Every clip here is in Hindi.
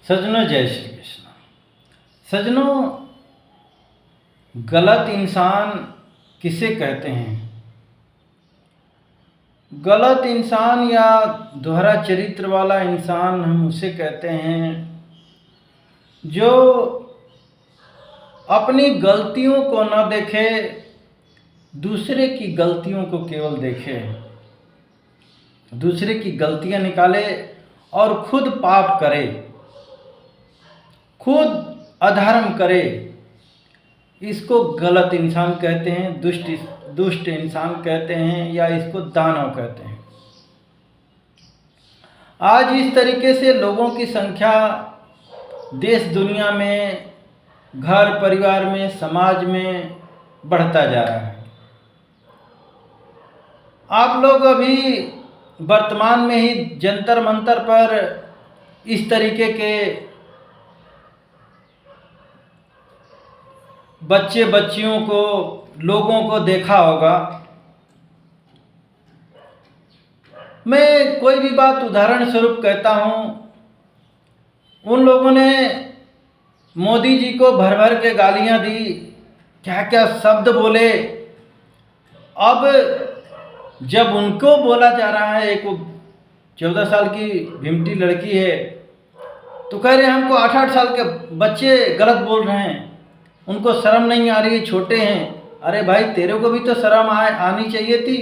सज्जनों, जय श्री कृष्ण। सज्जनों, गलत इंसान किसे कहते हैं? गलत इंसान या दोहरा चरित्र वाला इंसान हम उसे कहते हैं जो अपनी गलतियों को न देखे, दूसरे की गलतियों को केवल देखे, दूसरे की गलतियां निकाले और खुद पाप करे, खुद अधर्म करे। इसको गलत इंसान कहते हैं, दुष्ट इंसान कहते हैं, या इसको दानव कहते हैं। आज इस तरीके से लोगों की संख्या देश दुनिया में, घर परिवार में, समाज में बढ़ता जा रहा है। आप लोग अभी वर्तमान में ही जंतर मंतर पर इस तरीके के बच्चे बच्चियों को, लोगों को देखा होगा। मैं कोई भी बात उदाहरण स्वरूप कहता हूँ। उन लोगों ने मोदी जी को भर भर के गालियाँ दी, क्या क्या शब्द बोले। अब जब उनको बोला जा रहा है, एक 14 साल की भिमटी लड़की है, तो कह रहे हैं हमको 8-8 साल के बच्चे गलत बोल रहे हैं, उनको शर्म नहीं आ रही है, छोटे हैं। अरे भाई, तेरे को भी तो शर्म आनी चाहिए थी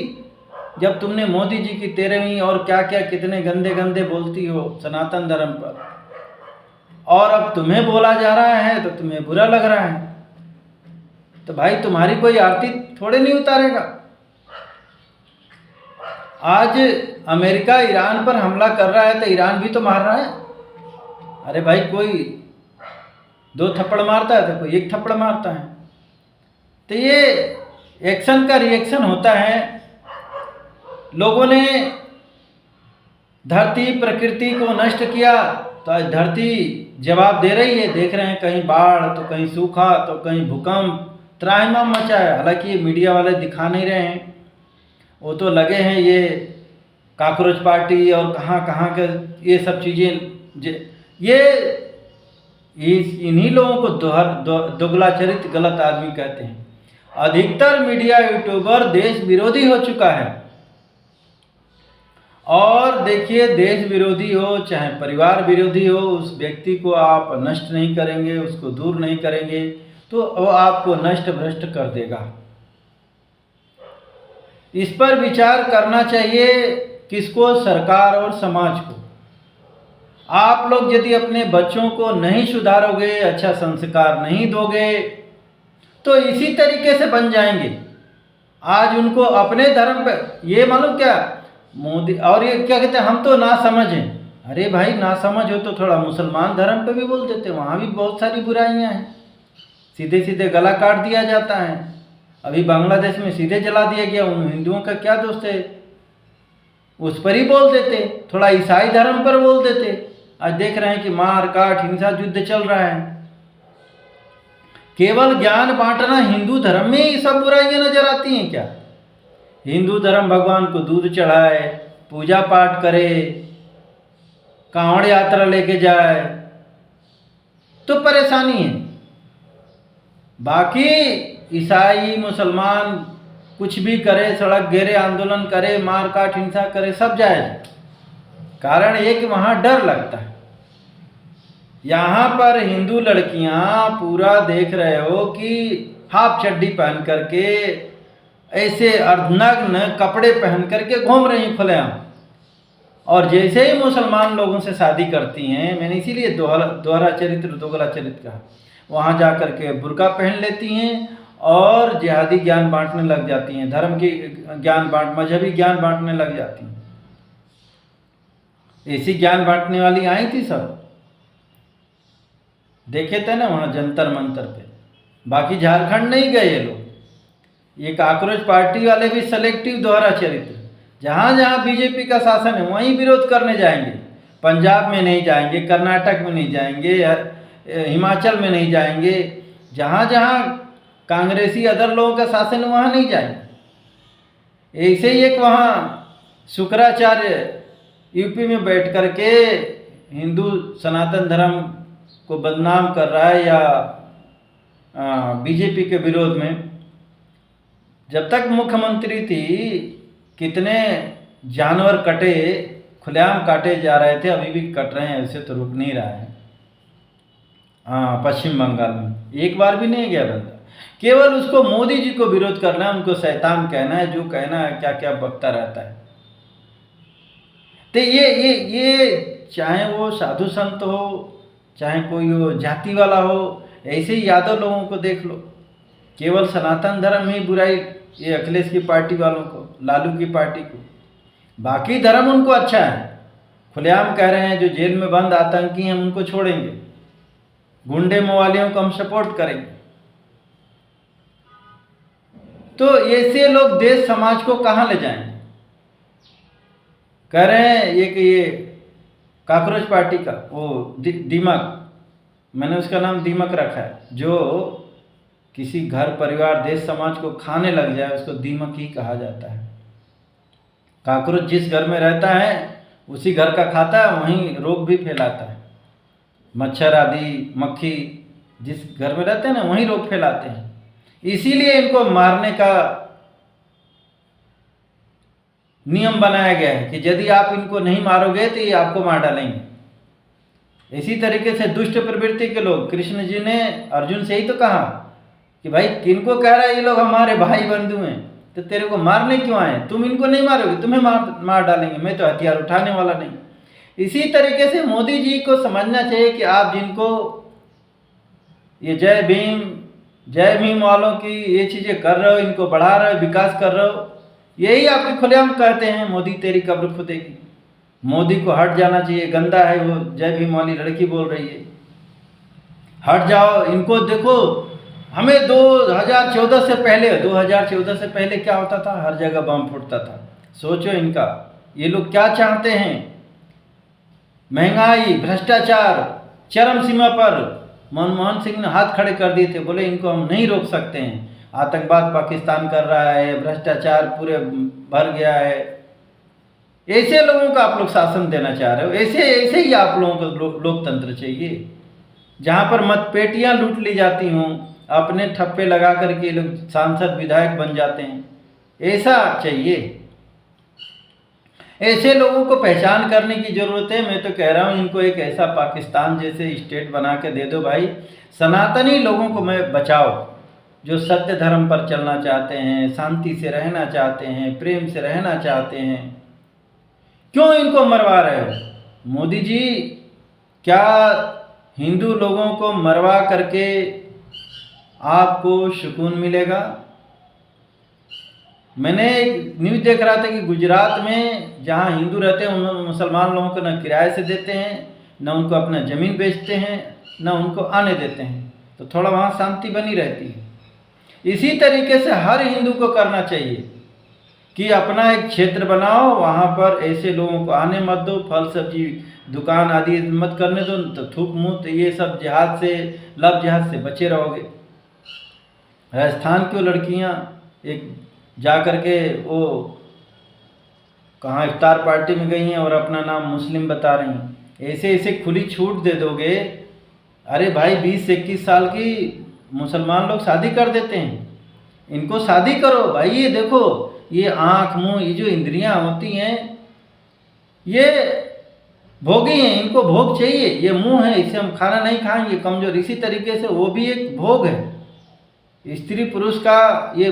जब तुमने मोदी जी की 13वीं और क्या क्या कितने गंदे गंदे बोलती हो सनातन धर्म पर, और अब तुम्हें बोला जा रहा है तो तुम्हें बुरा लग रहा है। तो भाई, तुम्हारी कोई आरती थोड़े नहीं उतारेगा। आज अमेरिका ईरान पर हमला कर रहा है तो ईरान भी तो मार रहा है। अरे भाई, कोई 2 थप्पड़ मारता है तो कोई 1 थप्पड़ मारता है। तो ये एक्शन का रिएक्शन होता है। लोगों ने धरती प्रकृति को नष्ट किया तो आज धरती जवाब दे रही है। देख रहे हैं, कहीं बाढ़ तो कहीं सूखा तो कहीं भूकंप, त्राहिमाम मचा है। हालांकि ये मीडिया वाले दिखा नहीं रहे हैं, वो तो लगे हैं ये कॉकरोच पार्टी और कहाँ कहाँ के ये सब चीज़ें। ये इन्हीं लोगों को दोगला चरित्र, गलत आदमी कहते हैं। अधिकतर मीडिया यूट्यूबर देश विरोधी हो चुका है। और देखिए, देश विरोधी हो चाहे परिवार विरोधी हो, उस व्यक्ति को आप नष्ट नहीं करेंगे, उसको दूर नहीं करेंगे तो वो आपको नष्ट भ्रष्ट कर देगा। इस पर विचार करना चाहिए किसको? सरकार और समाज को। आप लोग यदि अपने बच्चों को नहीं सुधारोगे, अच्छा संस्कार नहीं दोगे, तो इसी तरीके से बन जाएंगे। आज उनको अपने धर्म पे ये मालूम क्या मोदी, और ये क्या कहते हैं, हम तो ना समझ हैं। अरे भाई, ना समझ हो तो थोड़ा मुसलमान धर्म पे भी बोल देते, वहाँ भी बहुत सारी बुराइयाँ हैं। सीधे सीधे गला काट दिया जाता है। अभी बांग्लादेश में सीधे जला दिया गया। उन हिंदुओं का क्या दोस्त है, उस पर ही बोल देते। थोड़ा ईसाई धर्म पर बोल देते। आज देख रहे हैं कि मार काट हिंसा युद्ध चल रहा है। केवल ज्ञान बांटना हिंदू धर्म में ही सब बुराइयां नजर आती हैं क्या? हिंदू धर्म भगवान को दूध चढ़ाए, पूजा पाठ करे, कांवड़ यात्रा लेके जाए तो परेशानी है। बाकी ईसाई मुसलमान कुछ भी करे, सड़क घेरे आंदोलन करे, मार काट हिंसा करे, सब जायज। कारण ये कि वहाँ डर लगता है। यहाँ पर हिंदू लड़कियाँ पूरा देख रहे हो कि हाफ चड्डी पहन करके, ऐसे अर्धनग्न कपड़े पहन करके घूम रही खुलेआम। और जैसे ही मुसलमान लोगों से शादी करती हैं, मैंने इसीलिए दोहरा चरित्र, दोगला चरित्र कहा, वहाँ जा कर के बुर्का पहन लेती हैं और जिहादी ज्ञान बांटने लग जाती हैं, धर्म की ज्ञान मजहबी ज्ञान बांटने लग जाती हैं। ऐसी ज्ञान बांटने वाली आई थी, सब देखे थे ना वहाँ जंतर मंतर पे। बाकी झारखंड नहीं गए ये लोग। ये कॉकरोच पार्टी वाले भी सेलेक्टिव दोहरा चरित्र, जहाँ जहाँ बीजेपी का शासन है वहीं विरोध करने जाएंगे। पंजाब में नहीं जाएंगे, कर्नाटक में नहीं जाएंगे, हिमाचल में नहीं जाएंगे। जहाँ जहाँ कांग्रेसी अदर लोगों का शासन है वहाँ नहीं जाएंगे। ऐसे ही एक वहाँ शुक्राचार्य यूपी में बैठ करके हिंदू सनातन धर्म को बदनाम कर रहा है या बीजेपी के विरोध में, जब तक मुख्यमंत्री थी कितने जानवर कटे, खुलेआम काटे जा रहे थे, अभी भी कट रहे हैं, ऐसे तो रुक नहीं रहा है। पश्चिम बंगाल में एक बार भी नहीं गया बंदा, केवल उसको मोदी जी को विरोध करना है, उनको शैतान कहना है, जो कहना है क्या क्या बकता रहता है। तो ये चाहे वो साधु संत हो, चाहे कोई हो जाति वाला हो, ऐसे ही यादव लोगों को देख लो, केवल सनातन धर्म ही बुराई, ये अखिलेश की पार्टी वालों को, लालू की पार्टी को, बाकी धर्म उनको अच्छा है, खुलेआम कह रहे हैं जो जेल में बंद आतंकी हैं उनको छोड़ेंगे, गुंडे मवालियों को हम सपोर्ट करेंगे। तो ऐसे लोग देश समाज को कहाँ ले जाएंगे? कह रहे हैं ये काकरोच पार्टी का वो दीमक, मैंने उसका नाम दीमक रखा है, जो किसी घर परिवार देश समाज को खाने लग जाए उसको दीमक ही कहा जाता है। काकरोच जिस घर में रहता है उसी घर का खाता है, वहीं रोग भी फैलाता है। मच्छर आदि मक्खी जिस घर में रहते हैं ना, वहीं रोग फैलाते हैं। इसीलिए इनको मारने का नियम बनाया गया है कि यदि आप इनको नहीं मारोगे तो ये आपको मार डालेंगे। इसी तरीके से दुष्ट प्रवृत्ति के लोग, कृष्ण जी ने अर्जुन से ही तो कहा कि भाई किनको कह रहा है ये लोग हमारे भाई बंधु हैं, तो तेरे को मारने क्यों आए? तुम इनको नहीं मारोगे, तुम्हें मार डालेंगे, मैं तो हथियार उठाने वाला नहीं। इसी तरीके से मोदी जी को समझना चाहिए कि आप जिनको ये जय भीम वालों की ये चीज़ें कर रहे हो, इनको बढ़ा रहे हो, विकास कर रहे हो, यही आपके खुलेआम कहते हैं मोदी तेरी कब्र खुदेगी। मोदी को हट जाना चाहिए, गंदा है वो जय भीम वाली लड़की बोल रही है, हट जाओ। इनको देखो, हमें 2014 से पहले क्या होता था? हर जगह बम फूटता था। सोचो इनका, ये लोग क्या चाहते हैं? महंगाई, भ्रष्टाचार चरम सीमा पर। मनमोहन सिंह ने हाथ खड़े कर दिए थे, बोले इनको हम नहीं रोक सकते हैं, आतंकवाद पाकिस्तान कर रहा है, भ्रष्टाचार पूरे भर गया है। ऐसे लोगों को आप लोग शासन देना चाह रहे हो? ऐसे ही आप लोगों को लोकतंत्र चाहिए, जहाँ पर मतपेटियाँ लूट ली जाती हों, अपने ठप्पे लगा करके लोग सांसद विधायक बन जाते हैं, ऐसा चाहिए। ऐसे लोगों को पहचान करने की ज़रूरत है। मैं तो कह रहा हूँ इनको एक ऐसा पाकिस्तान जैसे स्टेट बना के दे दो भाई। सनातनी लोगों को मैं बचाओ, जो सत्य धर्म पर चलना चाहते हैं, शांति से रहना चाहते हैं, प्रेम से रहना चाहते हैं। क्यों इनको मरवा रहे हो? मोदी जी, क्या हिंदू लोगों को मरवा करके आपको सुकून मिलेगा? मैंने एक न्यूज़ देख रहा था कि गुजरात में जहाँ हिंदू रहते हैं उन मुसलमान लोगों को न किराए से देते हैं, न उनको अपना ज़मीन बेचते हैं, न उनको आने देते हैं, तो थोड़ा वहाँ शांति बनी रहती है। इसी तरीके से हर हिंदू को करना चाहिए कि अपना एक क्षेत्र बनाओ, वहाँ पर ऐसे लोगों को आने मत दो, फल सब्जी दुकान आदि मत करने दो, तो थूक मूत ये सब जिहाद से, लव जिहाद से बचे रहोगे। राजस्थान की लड़कियाँ एक जा कर के वो कहाँ इफ्तार पार्टी में गई हैं और अपना नाम मुस्लिम बता रही हैं। ऐसे खुली छूट दे दोगे, अरे भाई 20 से 21 साल की मुसलमान लोग शादी कर देते हैं, इनको शादी करो भाई। ये देखो, ये आँख मुँह, ये जो इंद्रियां होती हैं ये भोगी हैं, इनको भोग चाहिए। ये मुँह है, इससे हम खाना नहीं खाएंगे, कमजोर। इसी तरीके से वो भी एक भोग है, स्त्री पुरुष का ये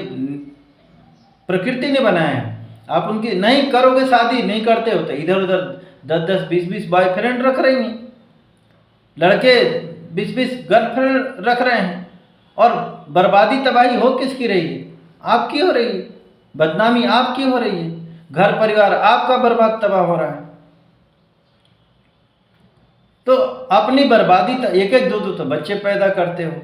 प्रकृति ने बनाया है। आप उनकी नहीं करोगे, शादी नहीं करते हो तो इधर उधर 10-10, 20-20 बॉयफ्रेंड रख रही हैं, लड़के 20-20 गर्लफ्रेंड रख रहे हैं, और बर्बादी तबाही हो किसकी रही है? आपकी हो रही है, बदनामी आपकी हो रही है, घर परिवार आपका बर्बाद तबाह हो रहा है। तो अपनी बर्बादी, एक एक दो दो तो बच्चे पैदा करते हो,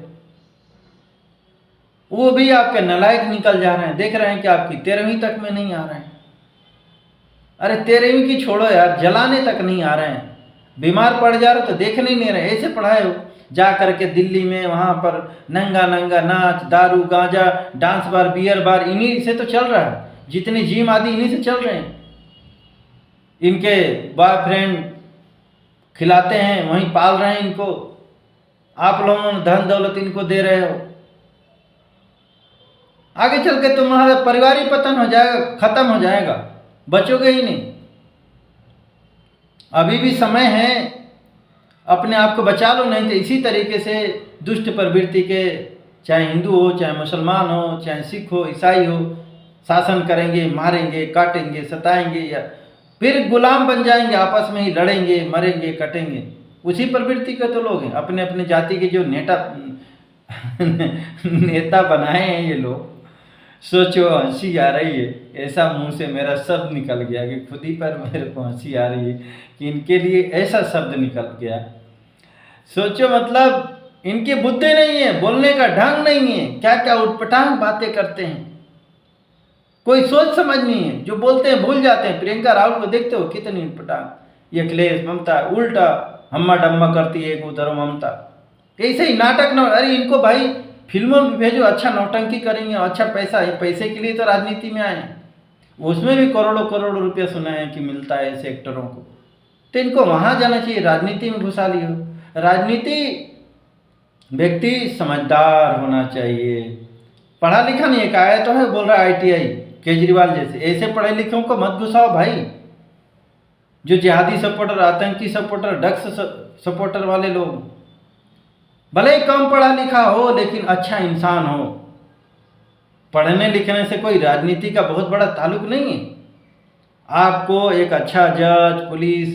वो भी आपके नालायक निकल जा रहे हैं। देख रहे हैं कि आपकी 13वीं तक में नहीं आ रहे हैं। अरे 13वीं की छोड़ो यार, जलाने तक नहीं आ रहे हैं, बीमार पड़ जा रहे तो देखने ही नहीं रहे। ऐसे पढ़ाए हो जा करके दिल्ली में, वहाँ पर नंगा नंगा नाच, दारू गांजा, डांस बार, बियर बार, इन्हीं से तो चल रहा है। जितनी जिम आदि इन्हीं से चल रहे हैं। इनके बॉयफ्रेंड खिलाते हैं, वहीं पाल रहे हैं इनको, आप लोगों ने धन दौलत इनको दे रहे हो। आगे चल के तुम्हारा परिवार ही पतन हो जाएगा, खत्म हो जाएगा, बचोगे ही नहीं। अभी भी समय है, अपने आप को बचा लो, नहीं तो इसी तरीके से दुष्ट प्रवृत्ति के, चाहे हिंदू हो, चाहे मुसलमान हो, चाहे सिख हो, ईसाई हो, शासन करेंगे, मारेंगे, काटेंगे, सताएंगे, या फिर गुलाम बन जाएंगे, आपस में ही लड़ेंगे, मरेंगे, कटेंगे। उसी प्रवृत्ति के तो लोग हैं, अपने अपने जाति के जो नेता बनाए हैं ये लोग। सोचो, हंसी आ रही है, ऐसा मुंह से मेरा शब्द निकल गया कि खुद ही पर मेरे को हंसी आ रही है कि इनके लिए ऐसा शब्द निकल गया। सोचो, मतलब इनकी बुद्धि नहीं है, बोलने का ढंग नहीं है, क्या क्या उटपटांग बातें करते हैं, कोई सोच समझ नहीं है, जो बोलते हैं भूल जाते हैं। प्रियंका राहुल को देखते हो, कितनी उटपटांग, ये अखिलेश, ममता उल्टा हम्मा डम्मा करती है, उधर ममता ऐसे ही नाटक न। अरे इनको भाई फिल्मों में भेजो, अच्छा नौटंकी करेंगे, अच्छा पैसा है, पैसे के लिए तो राजनीति में आए हैं, उसमें भी करोड़ों करोड़ों रुपया सुना है कि मिलता है ऐसे एक्टरों को, तो इनको वहाँ जाना चाहिए, राजनीति में घुसा लियो। राजनीति व्यक्ति समझदार होना चाहिए, पढ़ा लिखा नहीं है, आया तो है, बोल रहा है ITI केजरीवाल जैसे, ऐसे पढ़े लिखों को मत घुसाओ भाई, जो जिहादी सपोर्टर, आतंकी सपोर्टर, ड्रग्स सपोर्टर वाले लोग। भले ही कम पढ़ा लिखा हो लेकिन अच्छा इंसान हो। पढ़ने लिखने से कोई राजनीति का बहुत बड़ा ताल्लुक नहीं है। आपको एक अच्छा जज, पुलिस,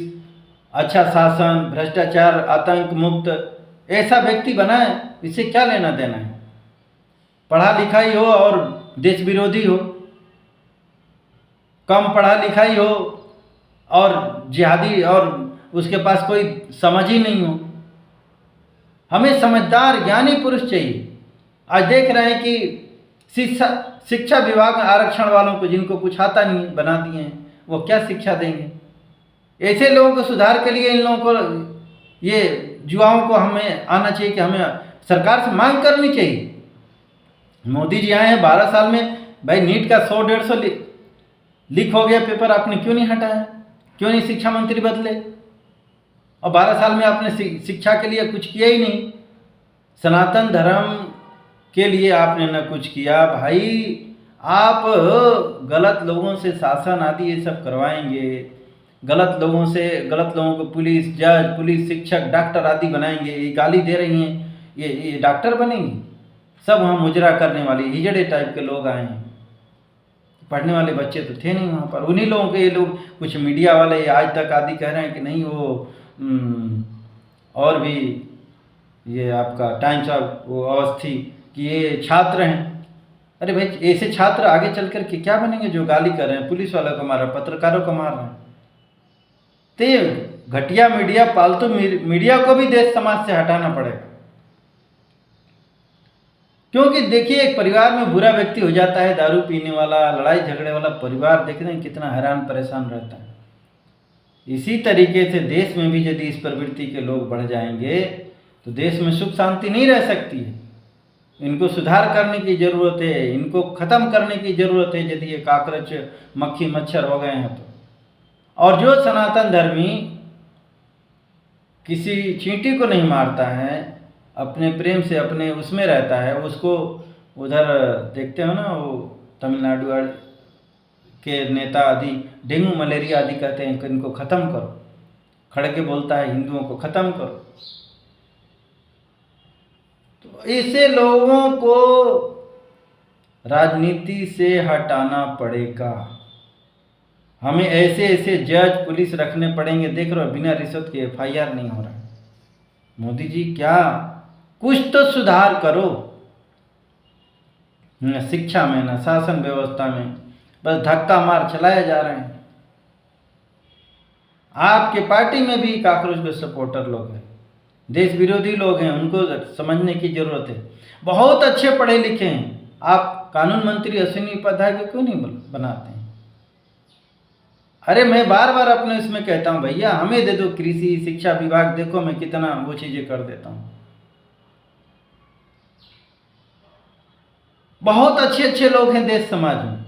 अच्छा शासन, भ्रष्टाचार, आतंक मुक्त ऐसा व्यक्ति बनाए, इससे क्या लेना देना है। पढ़ा लिखा ही हो और देश विरोधी हो, कम पढ़ा लिखा ही हो और जिहादी, और उसके पास कोई समझ ही नहीं हो। हमें समझदार ज्ञानी पुरुष चाहिए। आज देख रहे हैं कि शिक्षा विभाग में आरक्षण वालों को, जिनको कुछ आता नहीं बना दिए हैं, वो क्या शिक्षा देंगे। ऐसे लोगों को सुधार के लिए इन लोगों को, ये युवाओं को हमें आना चाहिए कि हमें सरकार से मांग करनी चाहिए। मोदी जी आए हैं 12 साल में, भाई नीट का 100-150 लीक हो गया पेपर, आपने क्यों नहीं हटाया, क्यों नहीं शिक्षा मंत्री बदले, और 12 साल में आपने शिक्षा के लिए कुछ किया ही नहीं। सनातन धर्म के लिए आपने न कुछ किया। भाई आप गलत लोगों से शासन आदि ये सब करवाएंगे, गलत लोगों को पुलिस, जज, पुलिस, शिक्षक, डॉक्टर आदि बनाएंगे। ये गाली दे रही हैं, ये डॉक्टर बनेंगे। सब वहाँ मुजरा करने वाली हिजड़े टाइप के लोग आए हैं, पढ़ने वाले बच्चे तो थे नहीं वहाँ पर। उन्हीं लोगों के ये लोग, कुछ मीडिया वाले आज तक आदि कह रहे हैं कि नहीं वो और भी ये आपका टाइम्स ऑफ वो अवस्थी कि ये छात्र हैं। अरे भाई ऐसे छात्र आगे चल कर के क्या बनेंगे, जो गाली कर रहे हैं, पुलिस वालों को मार रहे हैं, पत्रकारों को मार रहे हैं। तो ये घटिया मीडिया, पालतू मीडिया को भी देश समाज से हटाना पड़ेगा। क्योंकि देखिए, एक परिवार में बुरा व्यक्ति हो जाता है, दारू पीने वाला, लड़ाई झगड़े वाला परिवार, देखते हैं कितना हैरान परेशान रहता है। इसी तरीके से देश में भी यदि इस प्रवृत्ति के लोग बढ़ जाएंगे तो देश में सुख शांति नहीं रह सकती है। इनको सुधार करने की ज़रूरत है, इनको ख़त्म करने की ज़रूरत है यदि ये काकरोच, मक्खी, मच्छर हो गए हैं तो। और जो सनातन धर्मी किसी चींटी को नहीं मारता है, अपने प्रेम से अपने उसमें रहता है, उसको उधर देखते हो ना, वो तमिलनाडु के नेता आदि डेंगू मलेरिया आदि कहते हैं कि इनको ख़त्म करो, खड़ के बोलता है हिंदुओं को ख़त्म करो। तो ऐसे लोगों को राजनीति से हटाना पड़ेगा। हमें ऐसे ऐसे जज, पुलिस रखने पड़ेंगे। देख रहे हो, बिना रिश्वत के FIR नहीं हो रहा है। मोदी जी क्या कुछ तो सुधार करो, न शिक्षा में, न शासन व्यवस्था में, बस धक्का मार चलाए जा रहे हैं। आपके पार्टी में भी काकरोच के सपोर्टर लोग हैं, देश विरोधी लोग हैं, उनको समझने की जरूरत है। बहुत अच्छे पढ़े लिखे हैं, आप कानून मंत्री अश्विनी उपाध्याय को क्यों नहीं बनाते हैं। अरे मैं बार बार अपने इसमें कहता हूँ, भैया हमें दे दो कृषि शिक्षा विभाग, देखो मैं कितना वो चीज़ें कर देता हूँ। बहुत अच्छे अच्छे लोग हैं देश समाज में,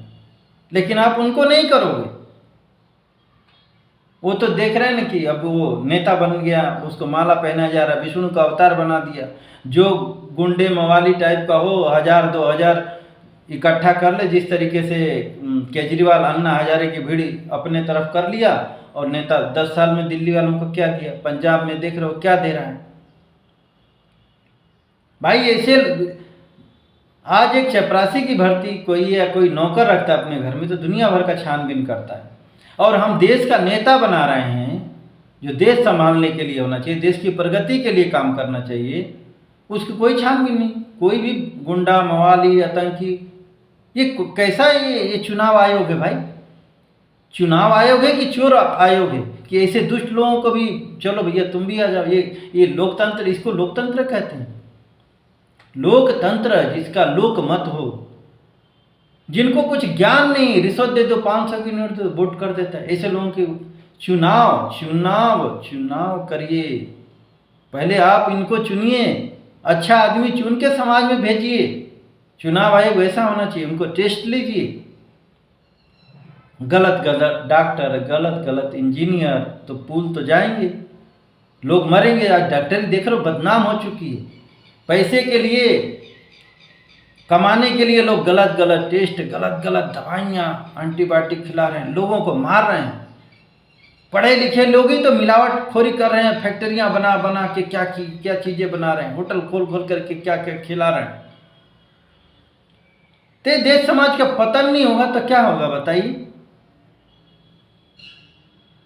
लेकिन आप उनको नहीं करोगे। वो तो देख रहे हैं ना कि अब वो नेता बन गया, उसको माला पहनाया जा रहा है, विष्णु का अवतार बना दिया। जो गुंडे मवाली टाइप का हो, 1000 2000 इकट्ठा कर ले, जिस तरीके से केजरीवाल अन्ना हजारे की भीड़ अपने तरफ कर लिया, और नेता 10 साल में दिल्ली वालों को क्या दिया, पंजाब में देख रहे हो क्या दे रहा है भाई। ऐसे आज एक चपरासी की भर्ती कोई या कोई नौकर रखता है अपने घर में, तो दुनिया भर का छानबीन करता है। और हम देश का नेता बना रहे हैं, जो देश संभालने के लिए होना चाहिए, देश की प्रगति के लिए काम करना चाहिए, उसकी कोई छानबीन नहीं। कोई भी गुंडा मवाली आतंकी, ये कैसा ये चुनाव आयोग है भाई? चुनाव आयोग है कि चोर आयोग है कि ऐसे दुष्ट लोगों को भी चलो भैया तुम भी आ जाओ? ये लोकतंत्र, इसको लोकतंत्र कहते हैं। लोकतंत्र जिसका लोक मत हो, जिनको कुछ ज्ञान नहीं, रिश्वत दे दो, 500 की नोट दो, वोट कर देता है। ऐसे लोगों के चुनाव चुनाव चुनाव करिए, पहले आप इनको चुनिए, अच्छा आदमी चुन के समाज में भेजिए। चुनाव आयोग वैसा होना चाहिए, उनको टेस्ट लीजिए। गलत गलत डॉक्टर, गलत गलत इंजीनियर, तो पुल तो जाएंगे, लोग मरेंगे। आज डॉक्टरी देख रहे हो बदनाम हो चुकी है, पैसे के लिए, कमाने के लिए लोग गलत गलत टेस्ट, गलत गलत दवाइयाँ, एंटीबायोटिक खिला रहे हैं, लोगों को मार रहे हैं। पढ़े लिखे लोग ही तो मिलावट खोरी कर रहे हैं, फैक्ट्रियाँ बना बना के क्या चीज़ें बना रहे हैं, होटल खोल खोल करके क्या क्या खिला रहे हैं। तो देश समाज का पतन नहीं होगा तो क्या होगा बताइए?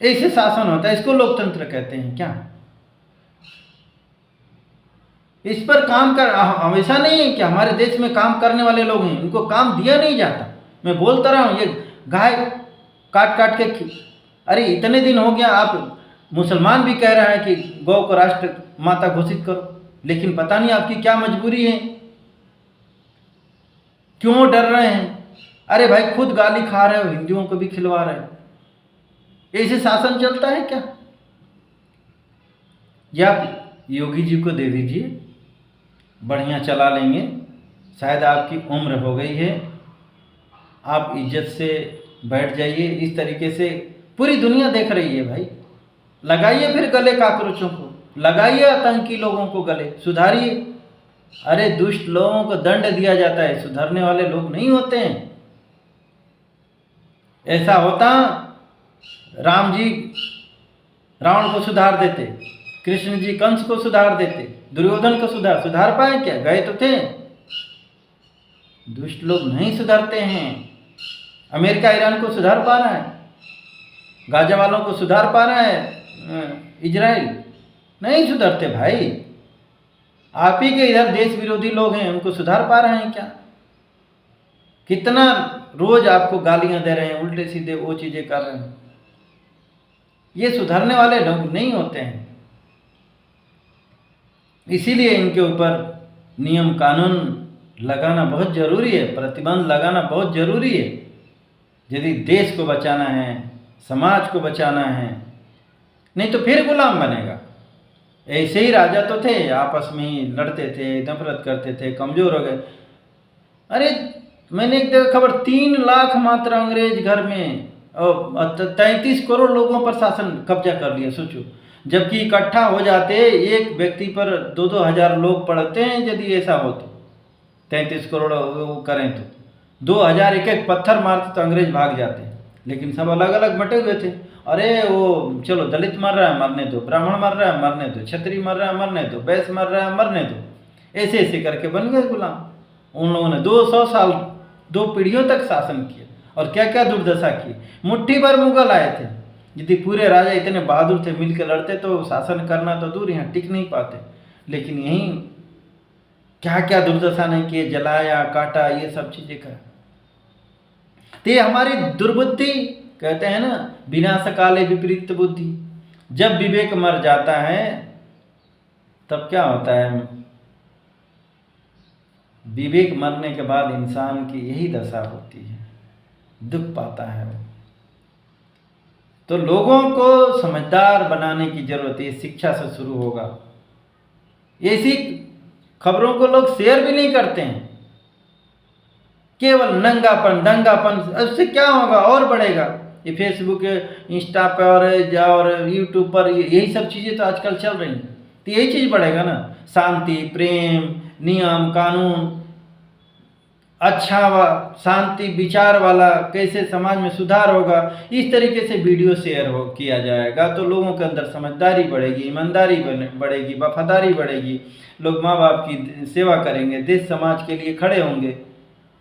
ऐसे शासन होता है, इसको लोकतंत्र कहते हैं क्या? इस पर काम कर, हमेशा नहीं है कि हमारे देश में काम करने वाले लोग हैं, उनको काम दिया नहीं जाता। मैं बोलता रहा हूँ, ये गाय काट काट के, अरे इतने दिन हो गया, आप मुसलमान भी कह रहे हैं कि गौ को राष्ट्र माता घोषित करो, लेकिन पता नहीं आपकी क्या मजबूरी है, क्यों डर रहे हैं? अरे भाई खुद गाली खा रहे हो, हिंदुओं को भी खिलवा रहे हो, ऐसे शासन चलता है क्या? या योगी जी को दे दीजिए, बढ़िया चला लेंगे। शायद आपकी उम्र हो गई है, आप इज्जत से बैठ जाइए। इस तरीके से पूरी दुनिया देख रही है भाई, लगाइए फिर गले काकरोचों को, लगाइए आतंकी लोगों को गले, सुधारिए। अरे दुष्ट लोगों को दंड दिया जाता है, सुधरने वाले लोग नहीं होते हैं। ऐसा होता राम जी रावण को सुधार देते, कृष्ण जी कंस को सुधार देते, दुर्योधन को सुधार पाए क्या? गए तो थे। दुष्ट लोग नहीं सुधरते हैं। अमेरिका ईरान को सुधार पा रहा है, गाजा वालों को सुधार पा रहा है इजराइल? नहीं सुधरते भाई। आप ही के इधर देश विरोधी लोग हैं, उनको सुधार पा रहे हैं क्या? कितना रोज आपको गालियां दे रहे हैं, उल्टे सीधे वो चीजें कर रहे हैं। ये सुधरने वाले लोग नहीं होते हैं। इसीलिए इनके ऊपर नियम कानून लगाना बहुत जरूरी है, प्रतिबंध लगाना बहुत जरूरी है, यदि देश को बचाना है, समाज को बचाना है। नहीं तो फिर गुलाम बनेगा। ऐसे ही राजा तो थे, आपस में ही लड़ते थे, नफरत करते थे, कमजोर हो गए। अरे मैंने एक जगह खबर, 3 लाख मात्र अंग्रेज घर में 33 करोड़ लोगों पर शासन कब्जा कर लिया, सोचो। जबकि इकट्ठा हो जाते एक व्यक्ति पर 2-2 हजार लोग पड़ते हैं। यदि ऐसा हो तो 33 करोड़ वो करें तो 2000 एक पत्थर मारते तो अंग्रेज भाग जाते, लेकिन सब अलग अलग बटे हुए थे। अरे वो चलो दलित मर रहा है मरने दो, ब्राह्मण मर रहा है मरने दो, क्षत्रिय मर रहा है मरने दो, वैश्य मर रहा है मरने दो, ऐसे ऐसे करके बन गए गुलाम। उन लोगों ने 200 साल 2 पीढ़ियों तक शासन किया, और क्या क्या दुर्दशा की। मुट्ठी भर मुगल आए थे, यदि पूरे राजा इतने बहादुर थे, मिलकर लड़ते तो शासन करना तो दूर, यहाँ टिक नहीं पाते। लेकिन यहीं क्या क्या दुर्दशा नहीं किए, जलाया काटा, ये सब चीजें करा। तो ये हमारी दुर्बुद्धि, कहते हैं ना विनाश काले विपरीत बुद्धि। जब विवेक मर जाता है तब क्या होता है? विवेक मरने के बाद इंसान की यही दशा होती है, दुख पाता है वो। तो लोगों को समझदार बनाने की जरूरत है, शिक्षा से शुरू होगा। ऐसी खबरों को लोग शेयर भी नहीं करते हैं, केवल नंगापन दंगापन, उससे क्या होगा? और बढ़ेगा। ये फेसबुक, इंस्टा पे और यूट्यूब पर यही सब चीज़ें तो आजकल चल रही हैं। तो यही चीज़ बढ़ेगा ना, शांति, प्रेम, नियम कानून, अच्छा शांति विचार वाला कैसे समाज में सुधार होगा, इस तरीके से वीडियो शेयर किया जाएगा तो लोगों के अंदर समझदारी बढ़ेगी, ईमानदारी बढ़ेगी, वफादारी बढ़ेगी, लोग माँ बाप की सेवा करेंगे, देश समाज के लिए खड़े होंगे।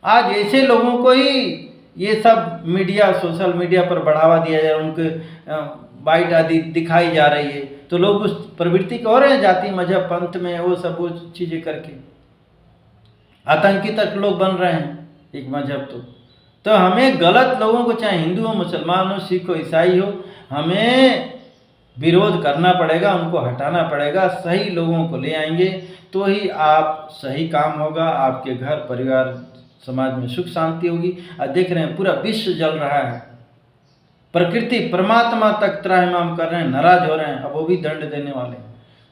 आज ऐसे लोगों को ही ये सब मीडिया, सोशल मीडिया पर बढ़ावा दिया जा रहा है, उनके बाइट आदि दिखाई जा रही है, तो लोग उस प्रवृत्ति को हो रहे हैं, जाति मजहब पंथ में वो चीज़ें करके आतंकी तक लोग बन रहे हैं एक मजहब। तो हमें गलत लोगों को, चाहे हिंदू हो, मुसलमान हो, सिख हो, ईसाई हो, हमें विरोध करना पड़ेगा, उनको हटाना पड़ेगा। सही लोगों को ले आएंगे तो ही आप सही काम होगा, आपके घर परिवार समाज में सुख शांति होगी। आज देख रहे हैं पूरा विश्व जल रहा है, प्रकृति परमात्मा तक त्राहिमाम कर रहे हैं, नाराज हो रहे हैं, अब वो भी दंड देने वाले हैं।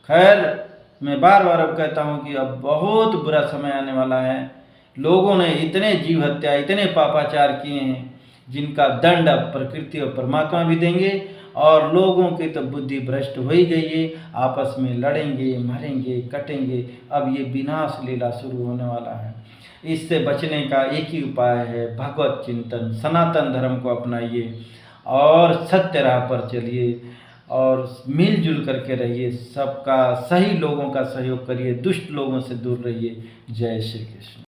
खैर, मैं बार बार अब कहता हूँ कि अब बहुत बुरा समय आने वाला है। लोगों ने इतने जीव हत्या, इतने पापाचार किए हैं जिनका दंड अब प्रकृति और परमात्मा भी देंगे, और लोगों की तो बुद्धि भ्रष्ट हो ही गई है, आपस में लड़ेंगे, मरेंगे, कटेंगे। अब ये विनाश लीला शुरू होने वाला है। इससे बचने का एक ही उपाय है, भगवत चिंतन, सनातन धर्म को अपनाइए और सत्य राह पर चलिए और मिलजुल करके रहिए, सबका, सही लोगों का सहयोग करिए, दुष्ट लोगों से दूर रहिए। जय श्री कृष्ण।